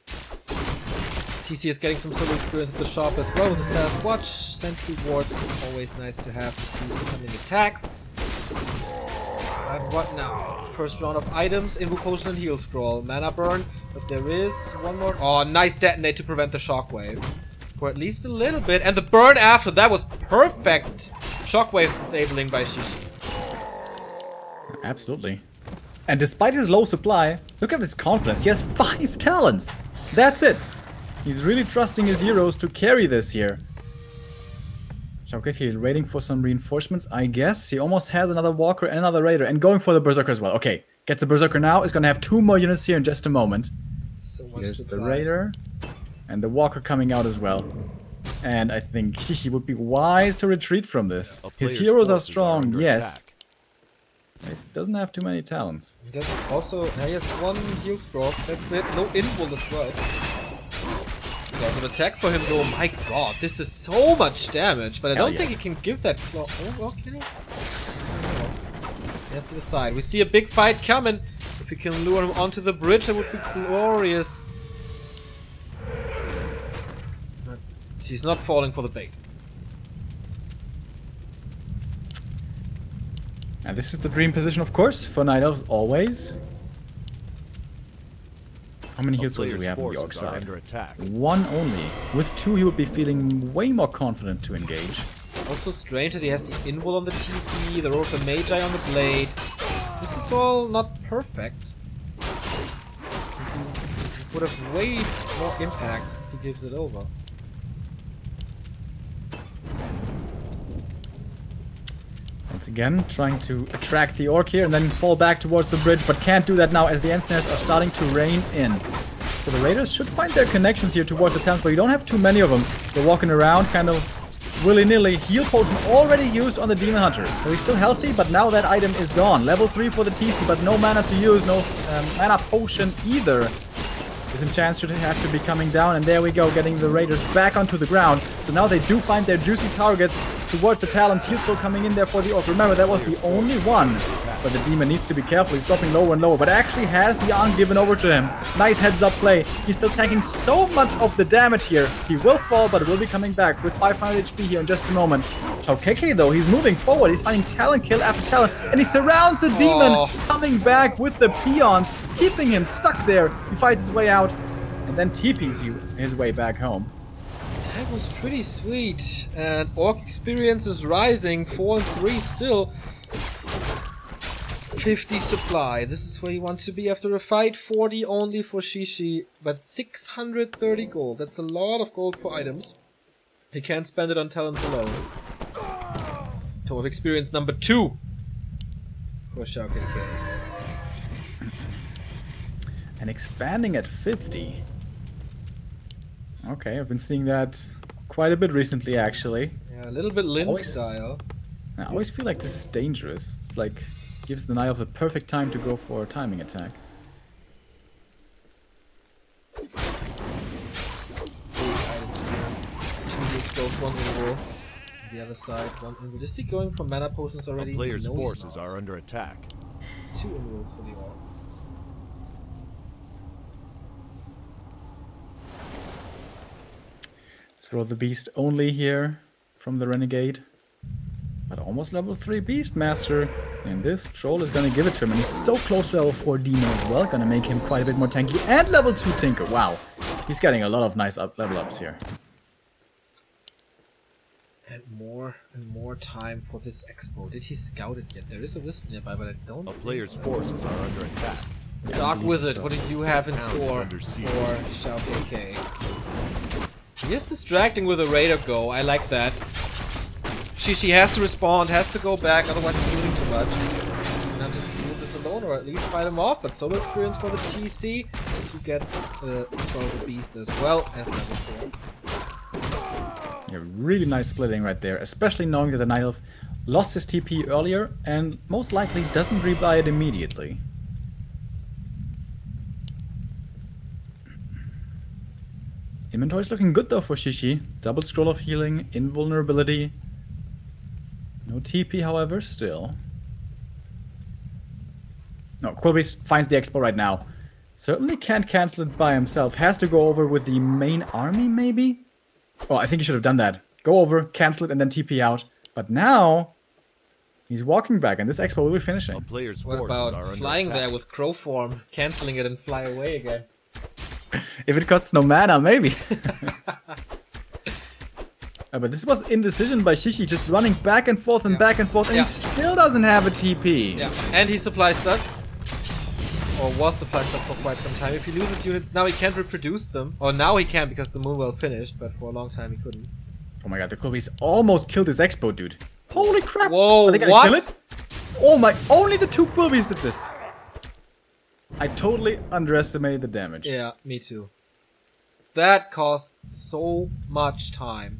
TC is getting some solo experience at the shop as well with the Sasquatch. Sentry wards, always nice to have to see incoming attacks. And what now? First round of items, Invo Potion and Heal Scroll. Mana burn, but there is one more. Oh, nice detonate to prevent the shockwave. For at least a little bit. And the burn after that was perfect. Shockwave disabling by Shishi. Absolutely. And despite his low supply, look at his confidence. He has 5 talents. That's it. He's really trusting his heroes to carry this here. XiaoKK waiting for some reinforcements, I guess. He almost has another Walker and another Raider, and going for the Berserker as well. Okay, gets the Berserker now. Is going to have 2 more units here in just a moment. So Here's the Raider, and the Walker coming out as well. And I think Shishi would be wise to retreat from this. His heroes are strong, yes. He doesn't have too many talents. He doesn't also, he has 1 Heal Scroll, that's it. No Invul as well. There's an attack for him though. My god, this is so much damage, but I don't think he can give that claw. Oh, okay. He has to decide. We see a big fight coming. If we can lure him onto the bridge, that would be glorious. But he's not falling for the bait. And this is the dream position, of course, for Night Elves, always. How many heals do we have on the Orc side? 1 only. With 2 he would be feeling way more confident to engage. Also strange that he has the Invul on the TC, the Road of Magi on the Blade. This is all not perfect. He would have way more impact if he gives it over. Once again, trying to attract the Orc here and then fall back towards the bridge, but can't do that now as the Ensnares are starting to rain in. So the Raiders should find their connections here towards the towns, but you don't have too many of them. They're walking around kind of willy-nilly. Heal Potion already used on the Demon Hunter. So he's still healthy, but now that item is gone. Level 3 for the TC, but no mana to use, no mana potion either. Disenchant should have to be coming down, and there we go, getting the Raiders back onto the ground. So now they do find their juicy targets towards the Talons. Heal Scroll coming in there for the Orc. Remember, that was the only one. But the Demon needs to be careful. He's dropping lower and lower, but actually has the Ankh given over to him. Nice heads-up play. He's still tanking so much of the damage here. He will fall, but will be coming back with 500 HP here in just a moment. XiaoKK, though, he's moving forward. He's finding talent kill after talent, and he surrounds the Demon, coming back with the peons, keeping him stuck there. He fights his way out, and then TPs his way back home. That was pretty sweet. And Orc experience is rising. 4 and 3 still. 50 supply. This is where you want to be after a fight. 40 only for Shishi, but 630 gold. That's a lot of gold for items. He can't spend it on talents alone. Tome of experience number 2 for XiaoKK. And expanding at 50. Okay, I've been seeing that quite a bit recently, actually. Yeah, a little bit Lin style. I always feel like this is dangerous. It's like, gives the Night Elf the perfect time to go for a timing attack. 2 1 Invul. The other side, 1 Invul. Is he going for mana potions already? The player's forces are under attack. 2 Invuls for the Orc. Throw the Beast only here from the Renegade. But almost level 3 Beastmaster. And this Troll is going to give it to him. And he's so close to level 4 Demon as well. Going to make him quite a bit more tanky. And level 2 Tinker. Wow. He's getting a lot of nice level ups here. And more time for this expo. Did he scout it yet? There is a Wisp nearby, but I don't. A player's forces are under attack. Dark Wizard, what do you have in store for XiaoKK? He is distracting with a Raider go. I like that. Shishi has to respond, has to go back, otherwise he's losing too much. Now to do this alone, or at least fight him off. But solo experience for the TC, who gets the Beast as well as level 4. Yeah, really nice splitting right there, especially knowing that the Night Elf lost his TP earlier and most likely doesn't rebuy it immediately. Inventory's looking good though for Xixi. Double scroll of healing, invulnerability. No TP, however, still. No, Quilby finds the expo right now. Certainly can't cancel it by himself. Has to go over with the main army, maybe? Oh, I think he should have done that. Go over, cancel it, and then TP out. But now, he's walking back, and this expo will be finishing. What about flying there with crow form, canceling it and fly away again? If it costs no mana, maybe. But this was indecision by Xixi, just running back and forth and back and forth, and he still doesn't have a TP. Yeah, and he supply stuff. Or was supply stuff for quite some time. If he loses units now, he can't reproduce them. Or now he can because the Moonwell finished, but for a long time he couldn't. Oh my god, the Quilby's almost killed this expo, dude. Holy crap! Whoa, are they gonna kill it? Oh my, only the 2 Quilbys did this. I totally underestimated the damage. Yeah, me too. That cost so much time.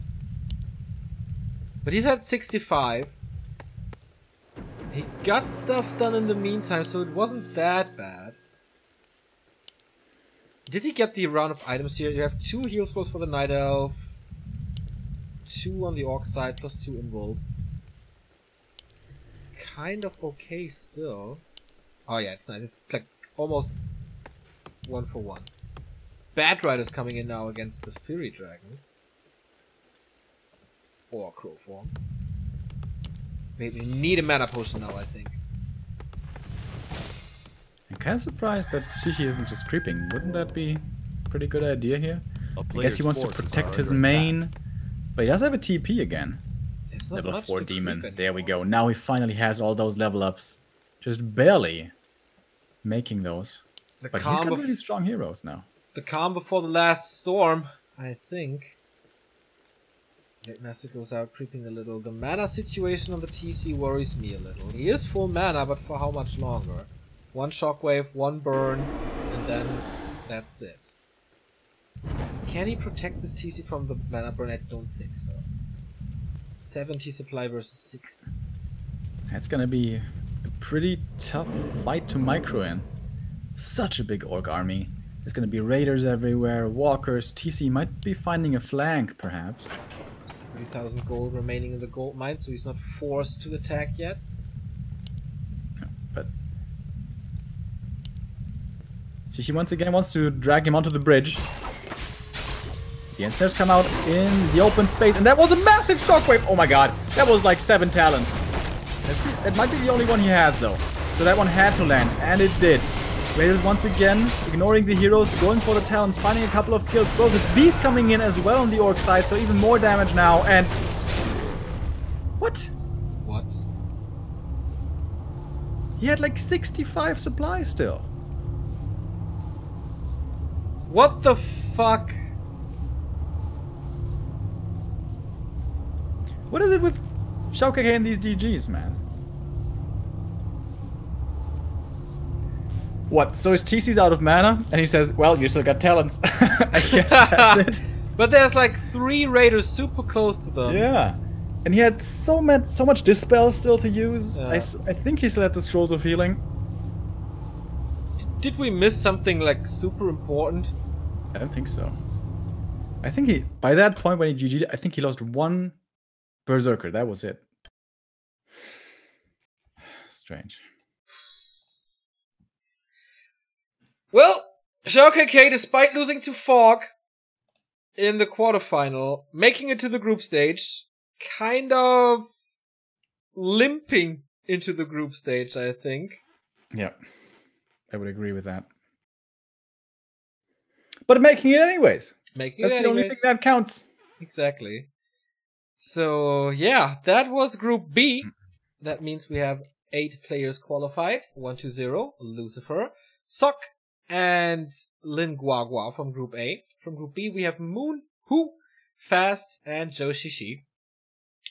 But he's at 65. He got stuff done in the meantime, so it wasn't that bad. Did he get the round of items here? You have 2 heal scrolls for the Night Elf, 2 on the Orc side, plus 2 invulns. It's kind of okay still. Oh yeah, it's nice. It's like almost 1 for 1. Bat Rider's coming in now against the Fury Dragons. Or crow form. Maybe we need a mana potion now, I think. I'm kind of surprised that Xixi isn't just creeping. Wouldn't that be a pretty good idea here? I guess he wants to protect his main, but he does have a TP again. Level 4 demon. There we go. Now he finally has all those level ups. Just barely making those. But he's got really strong heroes now. The calm before the last storm, I think. Great Master goes out creeping a little. The mana situation on the TC worries me a little. He is full mana, but for how much longer? 1 shockwave, 1 burn, and then that's it. Can he protect this TC from the mana burn? I don't think so. 70 supply versus 60. That's gonna be a pretty tough fight to micro in. Such a big orc army. There's gonna be raiders everywhere, walkers. TC might be finding a flank, perhaps. 30,000 gold remaining in the gold mine, so he's not forced to attack yet. No, but Xixi once again wants to drag him onto the bridge. The ensnares come out in the open space, and that was a massive shockwave! Oh my god, that was like 7 talents. That might be the only one he has though. So that one had to land, and it did. Raiders once again, ignoring the heroes, going for the talents, finding a couple of kills. Both the bees coming in as well on the orc side, so even more damage now, and... What? What? He had like 65 supplies still. What the fuck? What is it with XiaoKK and these GGs, man? What? So his TC's out of mana, and he says, well, you still got talents. I guess that's it. But there's like 3 raiders super close to them. Yeah. And he had so much Dispel still to use. Yeah. I think he still had the Scrolls of Healing. Did we miss something like super important? I don't think so. I think he, by that point when he GG'd, I think he lost 1 Berserker. That was it. Strange. Well, XiaoKK, despite losing to Fog in the quarterfinal, making it to the group stage, kind of limping into the group stage, I think. Yeah, I would agree with that. But making it anyways. That's the only thing that counts. Exactly. So, yeah, that was Group B. That means we have 8 players qualified. 1-0, Lucifer, Sok, and Lin Guagua from Group A. From Group B, we have Moon, Hu, Fast, and Zhou Xixi.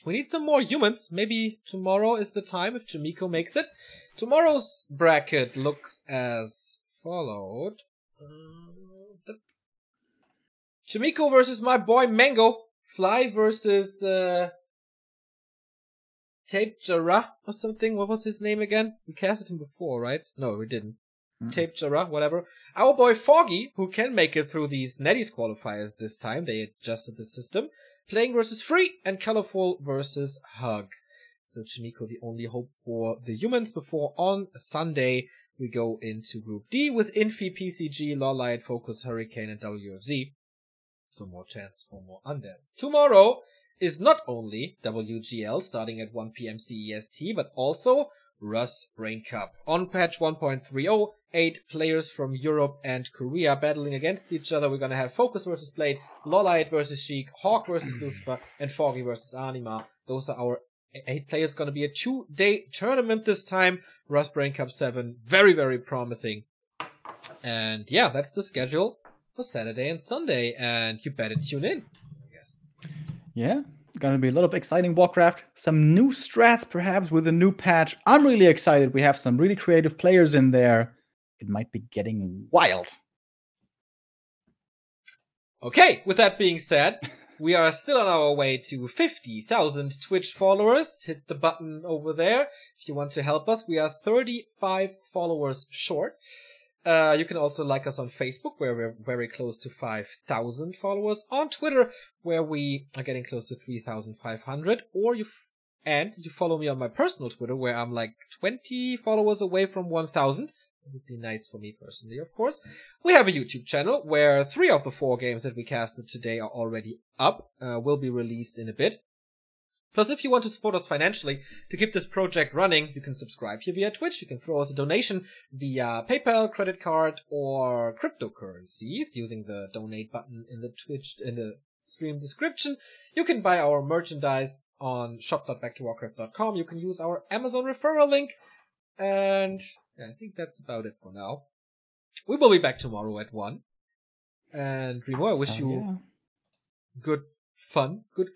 We need some more humans. Maybe tomorrow is the time if Jamiko makes it. Tomorrow's bracket looks as followed. Jamiko versus my boy Mango. Fly versus Tape Jarrah or something. What was his name again? We casted him before, right? No, we didn't. Tape Jarrah, whatever. Our boy Foggy, who can make it through these Netties qualifiers this time. They adjusted the system. Playing versus Free and Colorful versus Hug. So Chimiko, the only hope for the humans before on Sunday we go into Group D with Infi, PCG, Lawlight, Focus, Hurricane, and WFZ. So more chance for more undeads. Tomorrow is not only WGL starting at 1 p.m. CEST, but also Russ Brain Cup. On patch 1.30, 8 players from Europe and Korea battling against each other. We're gonna have Focus versus Blade, Lawlight versus Sheik, Hawk versus Lucifer, and Foggy versus Anima. Those are our 8 players. Gonna be a 2-day tournament this time. Russ Brain Cup 7, very, very promising. And yeah, that's the schedule for Saturday and Sunday, and you better tune in, I guess. Yeah, gonna be a lot of exciting Warcraft. Some new strats, perhaps, with a new patch. I'm really excited. We have some really creative players in there. It might be getting wild. Okay, with that being said, we are still on our way to 50,000 Twitch followers. Hit the button over there if you want to help us. We are 35 followers short. You can also like us on Facebook, where we're very close to 5,000 followers. On Twitter, where we are getting close to 3,500. Or you follow me on my personal Twitter, where I'm like 20 followers away from 1,000. It would be nice for me personally, of course. We have a YouTube channel where 3 of the 4 games that we casted today are already up. Will be released in a bit. Plus, if you want to support us financially to keep this project running, you can subscribe here via Twitch. You can throw us a donation via PayPal, credit card, or cryptocurrencies using the donate button in the stream description. You can buy our merchandise on shop.backtowarcraft.com. You can use our Amazon referral link. And yeah, I think that's about it for now. We will be back tomorrow at 1. And Remo, I wish you good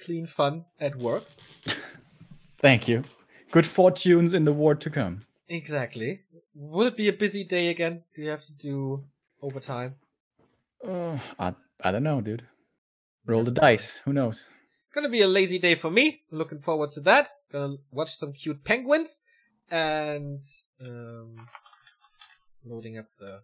clean fun at work. Thank you. Good fortunes in the war to come. Exactly. Will it be a busy day again? Do you have to do overtime? I don't know, dude. Roll the dice. Who knows? Gonna be a lazy day for me. Looking forward to that. Gonna watch some cute penguins. And loading up the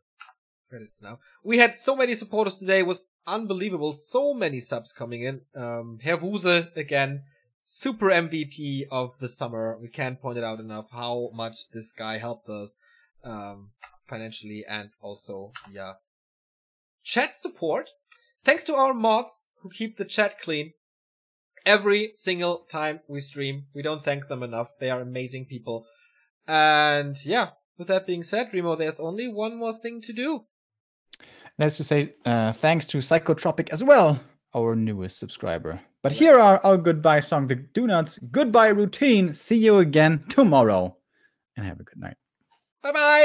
credits now. We had so many supporters today. It was unbelievable. So many subs coming in. Herr Wuse again, super MVP of the summer. We can't point it out enough how much this guy helped us financially and also chat support. Thanks to our mods who keep the chat clean every single time we stream. We don't thank them enough. They are amazing people. And yeah, with that being said, Remo, there's only one more thing to do. Let's just say thanks to Psychotropic as well, our newest subscriber. But here are our goodbye song, the Donuts goodbye routine. See you again tomorrow. And have a good night. Bye-bye.